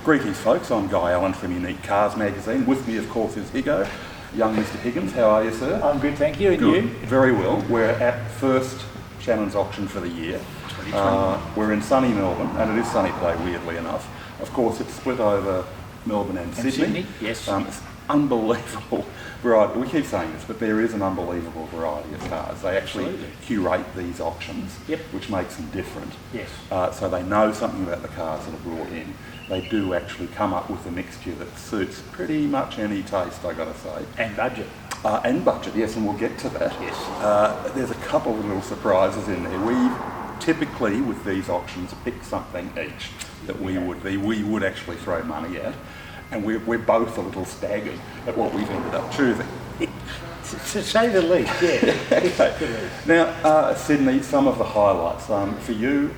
Greetings folks, I'm Guy Allen from Unique Cars magazine. With me of course is Higgo. Young Mr Higgins, how are you sir? I'm good, thank you, and good. you? Very well. We're at first Shannons Auction for the year. 2021. We're in sunny Melbourne, and it is sunny today weirdly enough. Of course it's split over Melbourne and Sydney. Yes. It's unbelievable variety. We keep saying this, but there is an unbelievable variety of cars. They actually curate these auctions, which makes them different. Yes. So they know something about the cars that are brought in. They do actually come up with a mixture that suits pretty much any taste, I got to say. And budget. And budget, yes, and we'll get to that. Yes. There's a couple of little surprises in there. We typically, with these auctions, pick something each that we would actually throw money at. And we're both a little staggered at what we've ended up choosing. To say the least, yeah. Okay. Now, Sydney, some of the highlights. For you,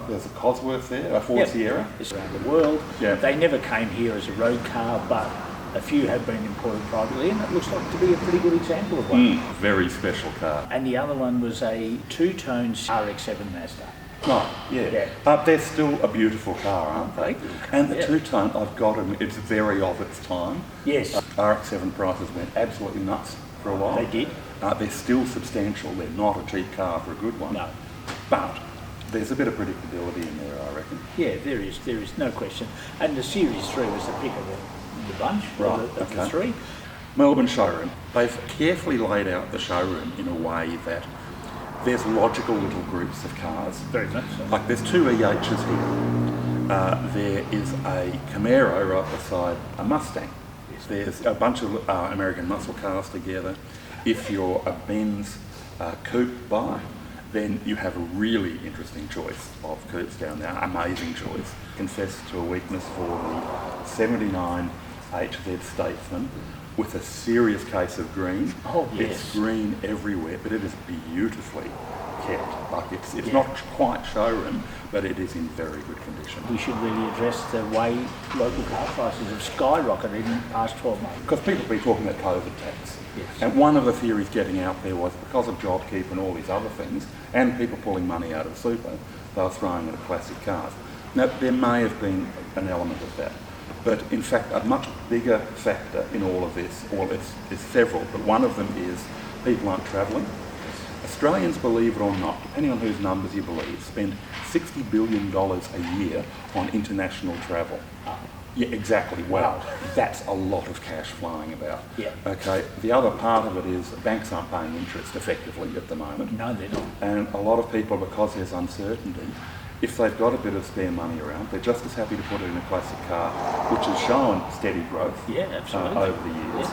there's a Cosworth there, a Ford Sierra. It's around the world. Yeah. They never came here as a road car, but a few have been imported privately, and it looks like to be a pretty good example of one. Very special car. And the other one was a two-tone RX-7 Mazda. Right, yeah. They're still a beautiful car, aren't they? And the two-tone, I've got them, it's very of its time. Yes. RX-7 prices went absolutely nuts for a while. They did. They're still substantial. They're not a cheap car for a good one. No. But there's a bit of predictability in there, I reckon. Yeah, there is, no question. And the Series 3 was the pick of the bunch, of the three. Melbourne showroom. They've carefully laid out the showroom in a way that there's logical little groups of cars. Very much so. Like there's two EHs here. There is a Camaro right beside a Mustang. There's a bunch of American muscle cars together. If you're a Benz coupe buyer, then you have a really interesting choice of coupes down there. Amazing choice. Confess to a weakness for the 79 HZ Statesman with a serious case of green. Oh yes. It's green everywhere, but it is beautifully kept. Like it's not quite showroom, but it is in very good condition. We should really address the way local car prices have skyrocketed in the past 12 months. Because people have been talking about COVID tax. Yes. And one of the theories getting out there was because of JobKeeper and all these other things, and people pulling money out of super, they were throwing it at classic cars. Now, there may have been an element of that. But in fact, a much bigger factor in all of this, it's several, but one of them is people aren't travelling. Australians, believe it or not, depending on whose numbers you believe, spend $60 billion a year on international travel. Yeah, exactly. Wow. That's a lot of cash flowing about. Yeah. Okay. The other part of it is banks aren't paying interest effectively at the moment. No, they're not. And a lot of people, because there's uncertainty, if they've got a bit of spare money around, they're just as happy to put it in a classic car, which has shown steady growth over the years,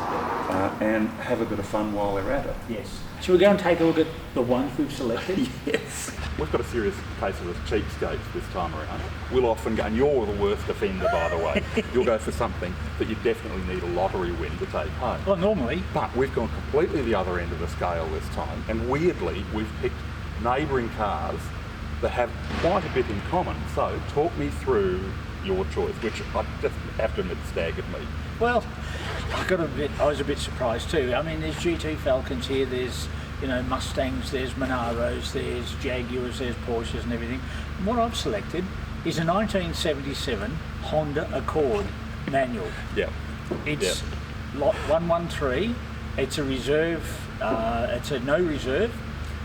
and have a bit of fun while they're at it. Yes. Shall we go and take a look at the ones we've selected? Yes. We've got a serious case of the cheapskates this time around. We'll often go, and you're the worst offender, by the way. You'll go for something that you definitely need a lottery win to take home. Well, normally. But we've gone completely the other end of the scale this time, and weirdly, we've picked neighbouring cars that have quite a bit in common. So talk me through your choice, which I just have to admit staggered me. Well, I was a bit surprised too. I mean, there's GT Falcons here, there's Mustangs, there's Monaros, there's Jaguars, there's Porsches and everything. And what I've selected is a 1977 Honda Accord manual. Yeah. It's lot 113. It's a reserve. It's a no reserve.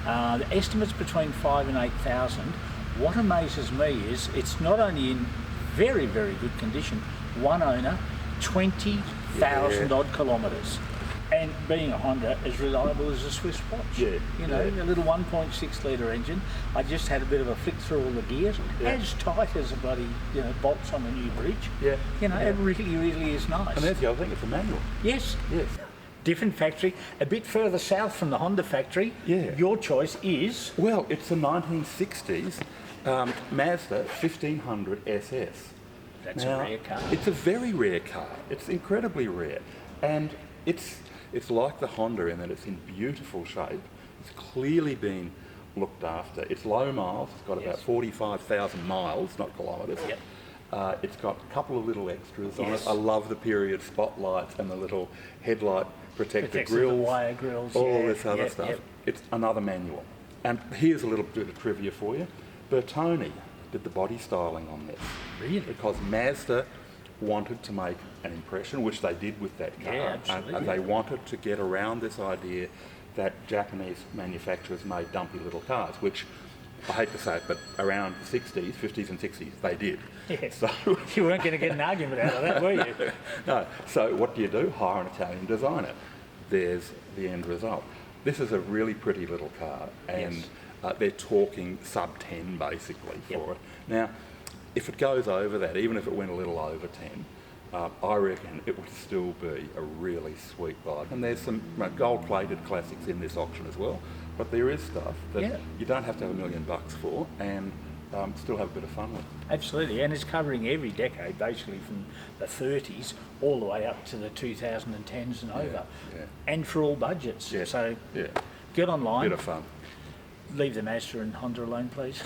The estimate's between 5,000 and 8,000. What amazes me is it's not only in very, very good condition, one owner, 20,000 odd kilometres, and being a Honda, as reliable as a Swiss watch. A little 1.6 litre engine. I just had a bit of a flick through all the gears, as tight as a bloody bolts on a new bridge. It really, really is nice. And there's the other thing, it's a manual. Yes. Different factory, a bit further south from the Honda factory. Your choice is? Well, it's a 1960s Mazda 1500 SS. That's a rare car. It's a very rare car. It's incredibly rare. And it's like the Honda in that it's in beautiful shape. It's clearly been looked after. It's low miles. It's got about 45,000 miles, not kilometres. It's got a couple of little extras on it. I love the period spotlights and the little headlight protector grills, the wire grills, all this other stuff. It's another manual. And here's a little bit of trivia for you. Bertone did the body styling on this. Really? Because Mazda wanted to make an impression, which they did with that car. Yeah, absolutely. And they wanted to get around this idea that Japanese manufacturers made dumpy little cars, which I hate to say it, but around the 60s, 50s and 60s, they did. Yeah. So You weren't going to get an argument out of that, were you? no. So what do? Hire an Italian designer. There's the end result. This is a really pretty little car, and Yes. they're talking sub 10 basically for Yep. it. Now, if it goes over that, even if it went a little over 10, I reckon it would still be a really sweet buy. And there's some gold-plated classics in this auction as well, but there is stuff that Yeah. you don't have to have $1 million for, and still have a bit of fun with. Absolutely, and it's covering every decade, basically from the 30s all the way up to the 2010s and over, yeah. and for all budgets. Yeah. So Yeah, get online, bit of fun. leave the Mazda and Honda alone, please.